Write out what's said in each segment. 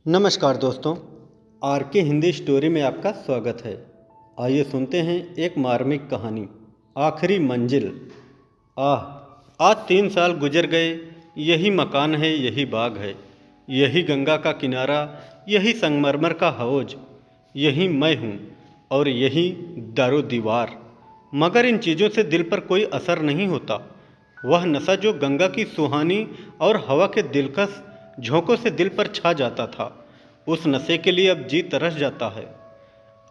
नमस्कार दोस्तों, आर के हिंदी स्टोरी में आपका स्वागत है। आइए सुनते हैं एक मार्मिक कहानी, आखिरी मंजिल। आज 3 साल गुजर गए। यही मकान है, यही बाग है, यही गंगा का किनारा, यही संगमरमर का हौज, यही मैं हूँ और यही दरो दीवार। मगर इन चीज़ों से दिल पर कोई असर नहीं होता। वह नशा जो गंगा की सुहानी और हवा के दिलकश झोंकों से दिल पर छा जाता था, उस नशे के लिए अब जी तरस जाता है।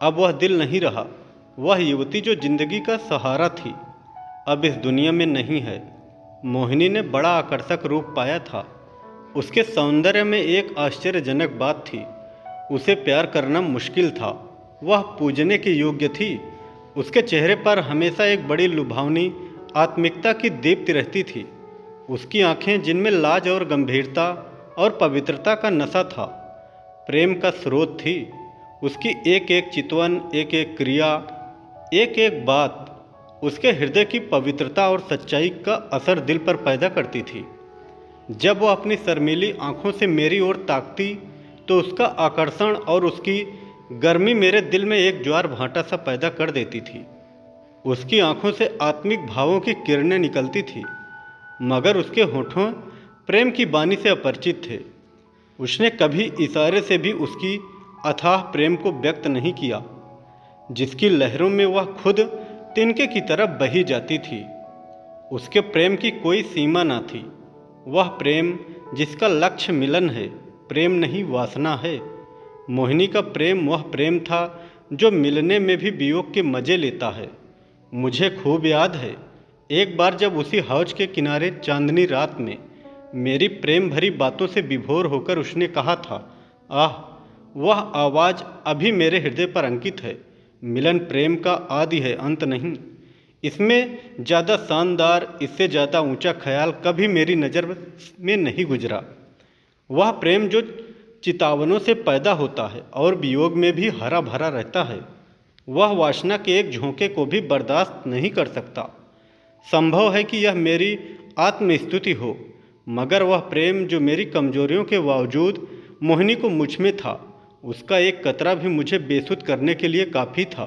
अब वह दिल नहीं रहा। वह युवती जो जिंदगी का सहारा थी, अब इस दुनिया में नहीं है। मोहिनी ने बड़ा आकर्षक रूप पाया था। उसके सौंदर्य में एक आश्चर्यजनक बात थी, उसे प्यार करना मुश्किल था। वह पूजने के योग्य थी। उसके चेहरे पर हमेशा एक बड़ी लुभावनी आत्मिकता की दीप्ति रहती थी। उसकी आंखें, जिनमें लाज और गंभीरता और पवित्रता का नशा था, प्रेम का स्रोत थी। उसकी एक एक चितवन, एक एक क्रिया, एक एक बात उसके हृदय की पवित्रता और सच्चाई का असर दिल पर पैदा करती थी। जब वह अपनी शर्मीली आंखों से मेरी ओर ताकती तो उसका आकर्षण और उसकी गर्मी मेरे दिल में एक ज्वार भाटा सा पैदा कर देती थी। उसकी आंखों से आत्मिक भावों की किरणें निकलती थी, मगर उसके होठों प्रेम की बानी से अपरिचित थे। उसने कभी इशारे से भी उसकी अथाह प्रेम को व्यक्त नहीं किया, जिसकी लहरों में वह खुद तिनके की तरह बही जाती थी। उसके प्रेम की कोई सीमा न थी। वह प्रेम जिसका लक्ष्य मिलन है, प्रेम नहीं वासना है। मोहिनी का प्रेम वह प्रेम था जो मिलने में भी वियोग के मज़े लेता है। मुझे खूब याद है, एक बार जब उसी हौज के किनारे चांदनी रात में मेरी प्रेम भरी बातों से विभोर होकर उसने कहा था, आह, वह आवाज़ अभी मेरे हृदय पर अंकित है। मिलन प्रेम का आदि है, अंत नहीं। इसमें ज़्यादा शानदार, इससे ज़्यादा ऊंचा ख्याल कभी मेरी नज़र में नहीं गुजरा। वह प्रेम जो चितावनों से पैदा होता है और वियोग में भी हरा भरा रहता है। वह वासना के एक झोंके को भी बर्दाश्त नहीं कर सकता। संभव है कि यह मेरी आत्मस्तुति हो, मगर वह प्रेम जो मेरी कमजोरियों के बावजूद मोहिनी को मुझ में था, उसका एक कतरा भी मुझे बेसुध करने के लिए काफ़ी था।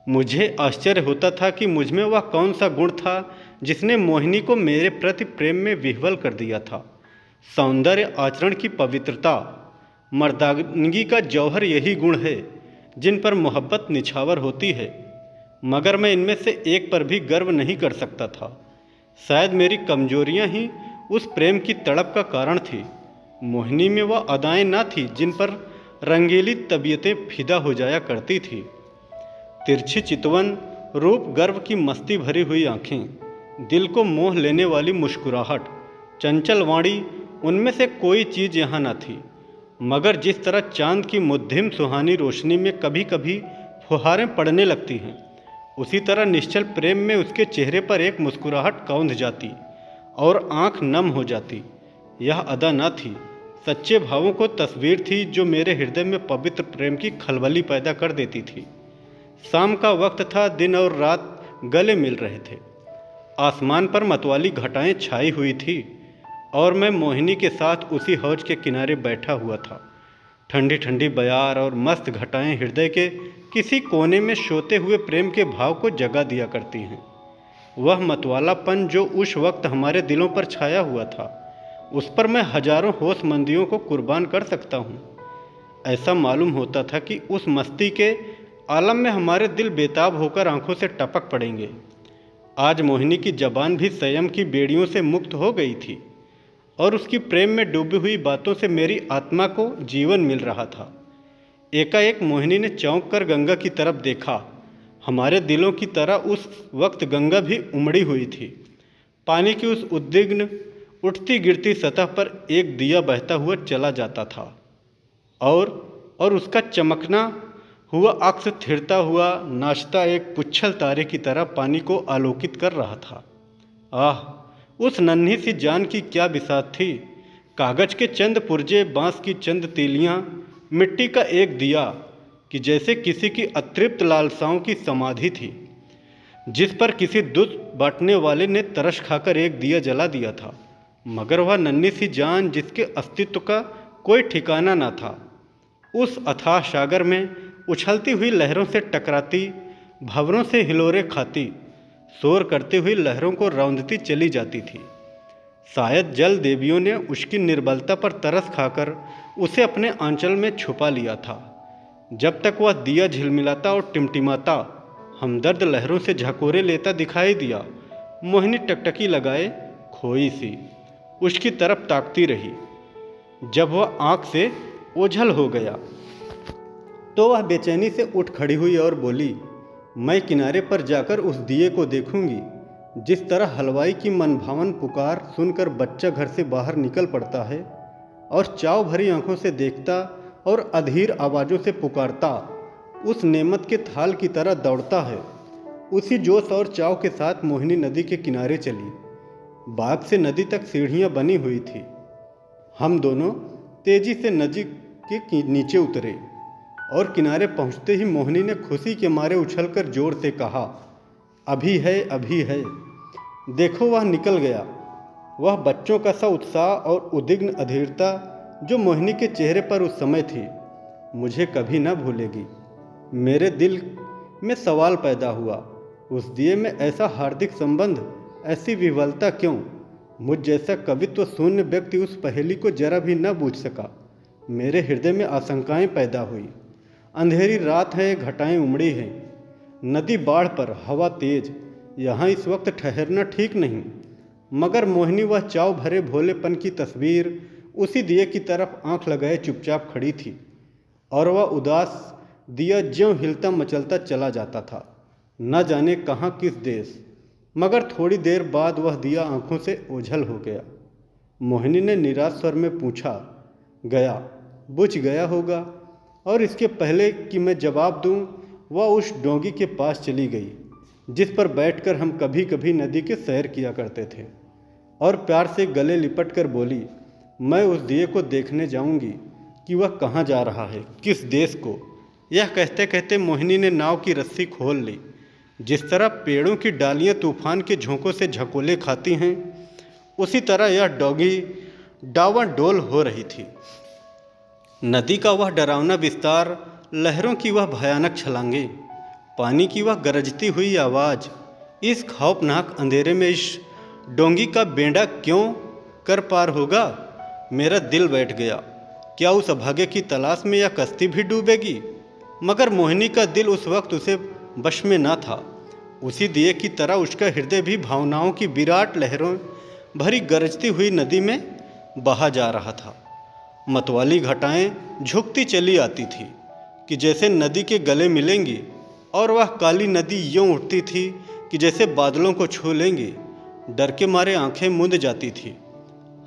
मुझे आश्चर्य होता था कि मुझ में वह कौन सा गुण था जिसने मोहिनी को मेरे प्रति प्रेम में विह्वल कर दिया था। सौंदर्य, आचरण की पवित्रता, मर्दानगी का जौहर यही गुण है जिन पर मोहब्बत निछावर होती है, मगर मैं इनमें से एक पर भी गर्व नहीं कर सकता था। शायद मेरी कमजोरियां ही उस प्रेम की तड़प का कारण थी। मोहिनी में वह अदाएं न थी जिन पर रंगीली तबीयतें फिदा हो जाया करती थी। तिरछी चितवन, रूप गर्व की मस्ती भरी हुई आंखें, दिल को मोह लेने वाली मुस्कुराहट, चंचल वाणी, उनमें से कोई चीज़ यहाँ न थी। मगर जिस तरह चांद की मुद्धिम सुहानी रोशनी में कभी कभी फुहारें पड़ने लगती हैं, उसी तरह निश्चल प्रेम में उसके चेहरे पर एक मुस्कुराहट कौंध जाती और आंख नम हो जाती। यह अदा न थी, सच्चे भावों को तस्वीर थी जो मेरे हृदय में पवित्र प्रेम की खलबली पैदा कर देती थी। शाम का वक्त था, दिन और रात गले मिल रहे थे। आसमान पर मतवाली घटाएं छाई हुई थी और मैं मोहिनी के साथ उसी हौज के किनारे बैठा हुआ था। ठंडी ठंडी बयार और मस्त घटाएं हृदय के किसी कोने में सोते हुए प्रेम के भाव को जगा दिया करती हैं। वह मतवालापन जो उस वक्त हमारे दिलों पर छाया हुआ था, उस पर मैं हजारों होशमंदियों को कुर्बान कर सकता हूँ। ऐसा मालूम होता था कि उस मस्ती के आलम में हमारे दिल बेताब होकर आंखों से टपक पड़ेंगे। आज मोहिनी की जबान भी संयम की बेड़ियों से मुक्त हो गई थी और उसकी प्रेम में डूबी हुई बातों से मेरी आत्मा को जीवन मिल रहा था। एकाएक मोहिनी ने चौंक कर गंगा की तरफ देखा। हमारे दिलों की तरह उस वक्त गंगा भी उमड़ी हुई थी। पानी की उस उद्विग्न उठती गिरती सतह पर एक दिया बहता हुआ चला जाता था और उसका चमकना हुआ अक्स थिरता हुआ नाचता एक पुच्छल तारे की तरह पानी को आलोकित कर रहा था। आह, उस नन्ही सी जान की क्या बिसात थी। कागज के चंद पुर्जे, बांस की चंद तीलियां, मिट्टी का एक दिया कि जैसे किसी की अतृप्त लालसाओं की समाधि थी, जिस पर किसी दूध बांटने वाले ने तरस खाकर एक दिया जला दिया था। मगर वह नन्ही सी जान जिसके अस्तित्व का कोई ठिकाना न था। उस अथाह सागर में उछलती हुई लहरों से टकराती, भंवरों से हिलोरे खाती, शोर करती हुई लहरों को रौंदती चली जाती थी। शायद जल देवियों ने उसकी निर्बलता पर तरस खाकर उसे अपने आंचल में छुपा लिया था। जब तक वह दिया झिलमिलाता और टिमटिमाता हमदर्द लहरों से झकोरे लेता दिखाई दिया, मोहिनी टकटकी लगाए खोई सी उसकी तरफ ताकती रही। जब वह आँख से ओझल हो गया तो वह बेचैनी से उठ खड़ी हुई और बोली, मैं किनारे पर जाकर उस दिए को देखूंगी। जिस तरह हलवाई की मनभावन पुकार सुनकर बच्चा घर से बाहर निकल पड़ता है और चाव भरी आंखों से देखता और अधीर आवाज़ों से पुकारता उस नेमत के थाल की तरह दौड़ता है, उसी जोश और चाव के साथ मोहिनी नदी के किनारे चली। बाग से नदी तक सीढ़ियाँ बनी हुई थी। हम दोनों तेजी से नदी के नीचे उतरे और किनारे पहुँचते ही मोहिनी ने खुशी के मारे उछलकर जोर से कहा, अभी है, अभी है। देखो वह निकल गया। वह बच्चों का सा उत्साह और उद्विग्न अधीरता जो मोहिनी के चेहरे पर उस समय थी, मुझे कभी न भूलेगी। मेरे दिल में सवाल पैदा हुआ, उस दिए में ऐसा हार्दिक संबंध, ऐसी विह्वलता क्यों? मुझ जैसा कवित्व शून्य व्यक्ति उस पहेली को जरा भी न बूझ सका। मेरे हृदय में आशंकाएं पैदा हुई। अंधेरी रात है, घटाएं उमड़ी हैं, नदी बाढ़ पर, हवा तेज। यहाँ इस वक्त ठहरना ठीक नहीं। मगर मोहिनी वह चाव भरे भोलेपन की तस्वीर उसी दिए की तरफ आंख लगाए चुपचाप खड़ी थी और वह उदास दिया ज्यों हिलता मचलता चला जाता था, न जाने कहाँ किस देश। मगर थोड़ी देर बाद वह दिया आंखों से ओझल हो गया। मोहिनी ने निराश स्वर में पूछा, गया, बुझ गया होगा? और इसके पहले कि मैं जवाब दूं, वह उस डोंगी के पास चली गई जिस पर बैठकर हम कभी कभी नदी के सैर किया करते थे, और प्यार से गले लिपट कर बोली, मैं उस दिए को देखने जाऊंगी कि वह कहाँ जा रहा है, किस देश को। यह कहते कहते मोहिनी ने नाव की रस्सी खोल ली। जिस तरह पेड़ों की डालियाँ तूफान के झोंकों से झकोले खाती हैं, उसी तरह यह डोंगी डावाडोल हो रही थी। नदी का वह डरावना विस्तार, लहरों की वह भयानक छलांगे, पानी की वह गरजती हुई आवाज़, इस खौफनाक अंधेरे में इस डोंगी का बेड़ा क्यों कर पार होगा? मेरा दिल बैठ गया। क्या उस अभागे की तलाश में यह कश्ती भी डूबेगी? मगर मोहिनी का दिल उस वक्त उसे वश में न था। उसी दिए की तरह उसका हृदय भी भावनाओं की विराट लहरों भरी गरजती हुई नदी में बहा जा रहा था। मतवाली घटाएं झुकती चली आती थी कि जैसे नदी के गले मिलेंगी, और वह काली नदी यूं उठती थी कि जैसे बादलों को छू लेंगी। डर के मारे आंखें मूंद जाती थी।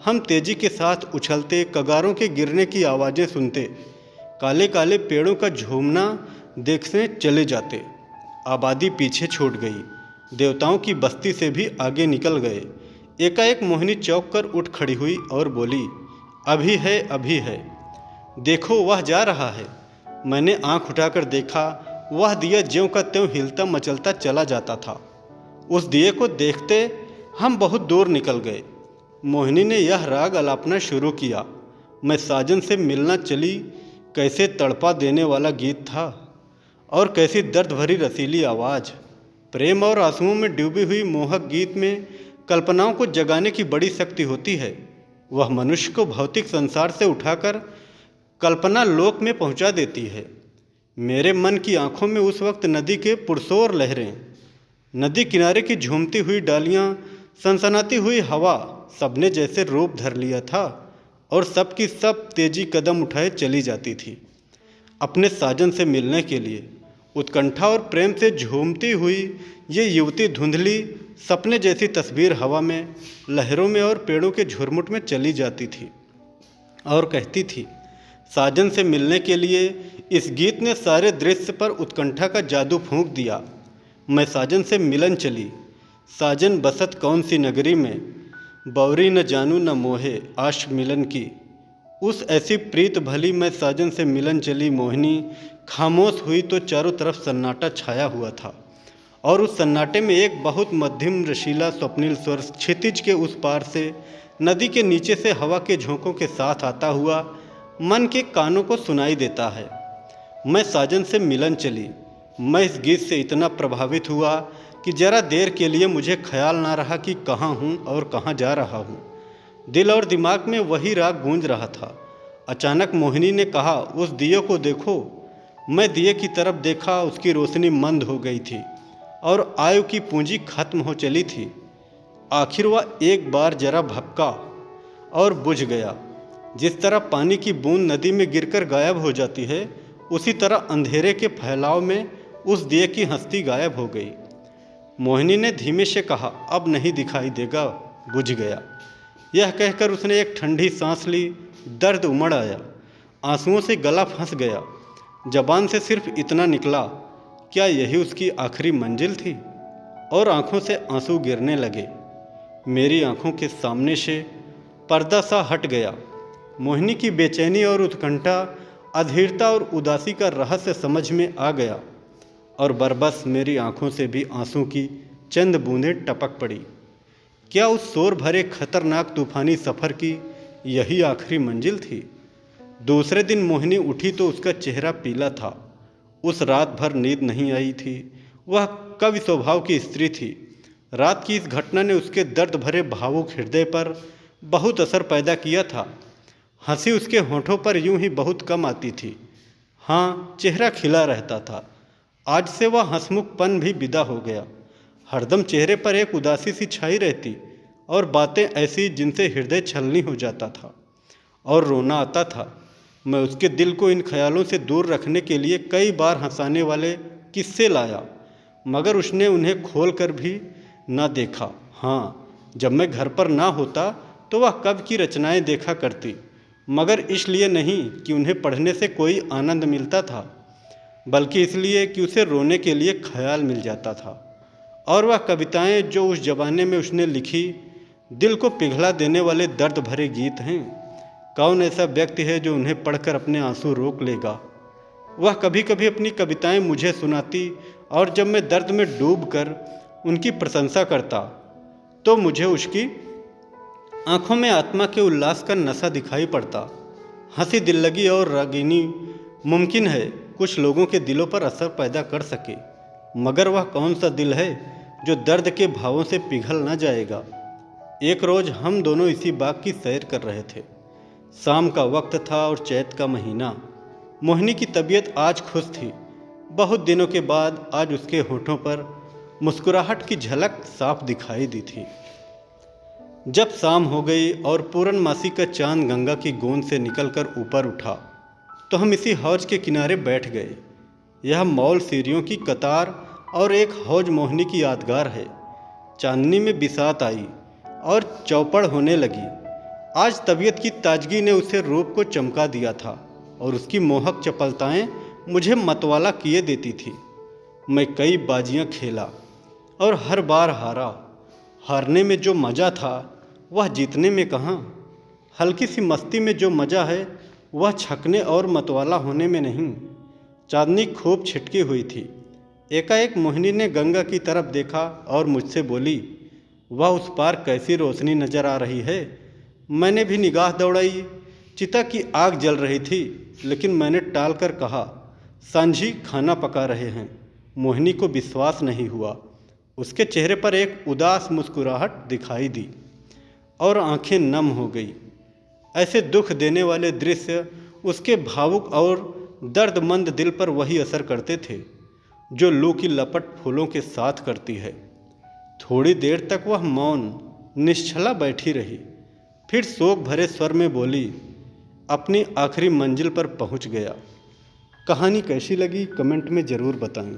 हम तेजी के साथ उछलते, कगारों के गिरने की आवाज़ें सुनते, काले काले पेड़ों का झूमना देखने चले जाते। आबादी पीछे छूट गई, देवताओं की बस्ती से भी आगे निकल गए। एकाएक मोहिनी चौंक कर उठ खड़ी हुई और बोली, अभी है, अभी है, देखो वह जा रहा है। मैंने आंख उठाकर देखा, वह दिया ज्यों का त्यों हिलता मचलता चला जाता था। उस दिए को देखते हम बहुत दूर निकल गए। मोहिनी ने यह राग अलापना शुरू किया, मैं साजन से मिलना चली। कैसे तड़पा देने वाला गीत था, और कैसी दर्द भरी रसीली आवाज़। प्रेम और आंसुओं में डूबी हुई मोहक गीत में कल्पनाओं को जगाने की बड़ी शक्ति होती है। वह मनुष्य को भौतिक संसार से उठाकर कल्पना लोक में पहुंचा देती है। मेरे मन की आंखों में उस वक्त नदी के पुरसोर लहरें, नदी किनारे की झूमती हुई डालियां, सनसनाती हुई हवा, सबने जैसे रूप धर लिया था और सब की सब तेजी कदम उठाए चली जाती थी अपने साजन से मिलने के लिए। उत्कंठा और प्रेम से झूमती हुई ये युवती धुंधली सपने जैसी तस्वीर हवा में, लहरों में और पेड़ों के झुरमुट में चली जाती थी और कहती थी, साजन से मिलने के लिए इस गीत ने सारे दृश्य पर उत्कंठा का जादू फूंक दिया। मैं साजन से मिलन चली, साजन बसत कौन सी नगरी में, बौरी न जानू न मोहे आश मिलन की। उस ऐसी प्रीत भली मैं साजन से मिलन चली मोहिनी। खामोश हुई तो चारों तरफ सन्नाटा छाया हुआ था, और उस सन्नाटे में एक बहुत मध्यम रशीला स्वप्निल स्वर क्षितिज के उस पार से, नदी के नीचे से हवा के झोंकों के साथ आता हुआ मन के कानों को सुनाई देता है। मैं साजन से मिलन चली। मैं इस गीत से इतना प्रभावित हुआ कि जरा देर के लिए मुझे ख्याल ना रहा कि कहाँ हूँ और कहाँ जा रहा हूँ। दिल और दिमाग में वही राग गूंज रहा था। अचानक मोहिनी ने कहा, उस दिए को देखो। मैं दिए की तरफ देखा। उसकी रोशनी मंद हो गई थी और आयु की पूंजी खत्म हो चली थी। आखिर वह एक बार जरा भपका और बुझ गया। जिस तरह पानी की बूंद नदी में गिरकर गायब हो जाती है, उसी तरह अंधेरे के फैलाव में उस दिए की हस्ती गायब हो गई। मोहिनी ने धीमे से कहा, अब नहीं दिखाई देगा, बुझ गया। यह कहकर उसने एक ठंडी सांस ली। दर्द उमड़ आया, आंसुओं से गला फंस गया। जबान से सिर्फ इतना निकला, क्या यही उसकी आखिरी मंजिल थी? और आंखों से आंसू गिरने लगे। मेरी आंखों के सामने से पर्दा सा हट गया। मोहिनी की बेचैनी और उत्कंठा, अधीरता और उदासी का रहस्य समझ में आ गया और बरबस मेरी आंखों से भी आंसू की चंद बूंदें टपक पड़ी। क्या उस शोर भरे खतरनाक तूफानी सफ़र की यही आखिरी मंजिल थी? दूसरे दिन मोहिनी उठी तो उसका चेहरा पीला था। उस रात भर नींद नहीं आई थी। वह कवि स्वभाव की स्त्री थी। रात की इस घटना ने उसके दर्द भरे भावुक हृदय पर बहुत असर पैदा किया था। हंसी उसके होठों पर यूं ही बहुत कम आती थी। हाँ, चेहरा खिला रहता था। आज से वह हंसमुखपन भी विदा हो गया। हरदम चेहरे पर एक उदासी सी छाई रहती और बातें ऐसी जिनसे हृदय छलनी हो जाता था और रोना आता था। मैं उसके दिल को इन ख्यालों से दूर रखने के लिए कई बार हंसाने वाले किस्से लाया, मगर उसने उन्हें खोल कर भी न देखा। हाँ, जब मैं घर पर ना होता तो वह कवि की रचनाएं देखा करती, मगर इसलिए नहीं कि उन्हें पढ़ने से कोई आनंद मिलता था, बल्कि इसलिए कि उसे रोने के लिए ख्याल मिल जाता था। और वह कविताएं जो उस ज़माने में उसने लिखी, दिल को पिघला देने वाले दर्द भरे गीत हैं। कौन ऐसा व्यक्ति है जो उन्हें पढ़कर अपने आंसू रोक लेगा? वह कभी कभी अपनी कविताएं मुझे सुनाती और जब मैं दर्द में डूबकर उनकी प्रशंसा करता तो मुझे उसकी आंखों में आत्मा के उल्लास का नशा दिखाई पड़ता। हंसी, दिल्लगी और रागिनी मुमकिन है कुछ लोगों के दिलों पर असर पैदा कर सके, मगर वह कौन सा दिल है जो दर्द के भावों से पिघल न जाएगा। एक रोज़ हम दोनों इसी बाग की सैर कर रहे थे। शाम का वक्त था और चैत का महीना। मोहिनी की तबीयत आज खुश थी। बहुत दिनों के बाद आज उसके होठों पर मुस्कुराहट की झलक साफ दिखाई दी थी। जब शाम हो गई और पूर्णमासी का चांद गंगा की गोंद से निकलकर ऊपर उठा तो हम इसी हौज के किनारे बैठ गए। यह मौल सीढ़ियों की कतार और एक हौज मोहिनी की यादगार है। चांदनी में बिसात आई और चौपड़ होने लगी। आज तबीयत की ताजगी ने उसे रूप को चमका दिया था और उसकी मोहक चपलताएं मुझे मतवाला किए देती थी। मैं कई बाजियां खेला और हर बार हारा। हारने में जो मज़ा था वह जीतने में कहाँ। हल्की सी मस्ती में जो मज़ा है वह छकने और मतवाला होने में नहीं। चांदनी खूब छिटकी हुई थी। एकाएक मोहिनी ने गंगा की तरफ देखा और मुझसे बोली, वह उस पार कैसी रोशनी नज़र आ रही है। मैंने भी निगाह दौड़ाई। चिता की आग जल रही थी, लेकिन मैंने टाल कर कहा, सांझी खाना पका रहे हैं। मोहिनी को विश्वास नहीं हुआ। उसके चेहरे पर एक उदास मुस्कुराहट दिखाई दी और आंखें नम हो गई। ऐसे दुख देने वाले दृश्य उसके भावुक और दर्दमंद दिल पर वही असर करते थे जो लू की लपट फूलों के साथ करती है। थोड़ी देर तक वह मौन निश्चला बैठी रही, फिर शोक भरे स्वर में बोली, अपनी आखिरी मंजिल पर पहुंच गया। कहानी कैसी लगी कमेंट में ज़रूर बताएं।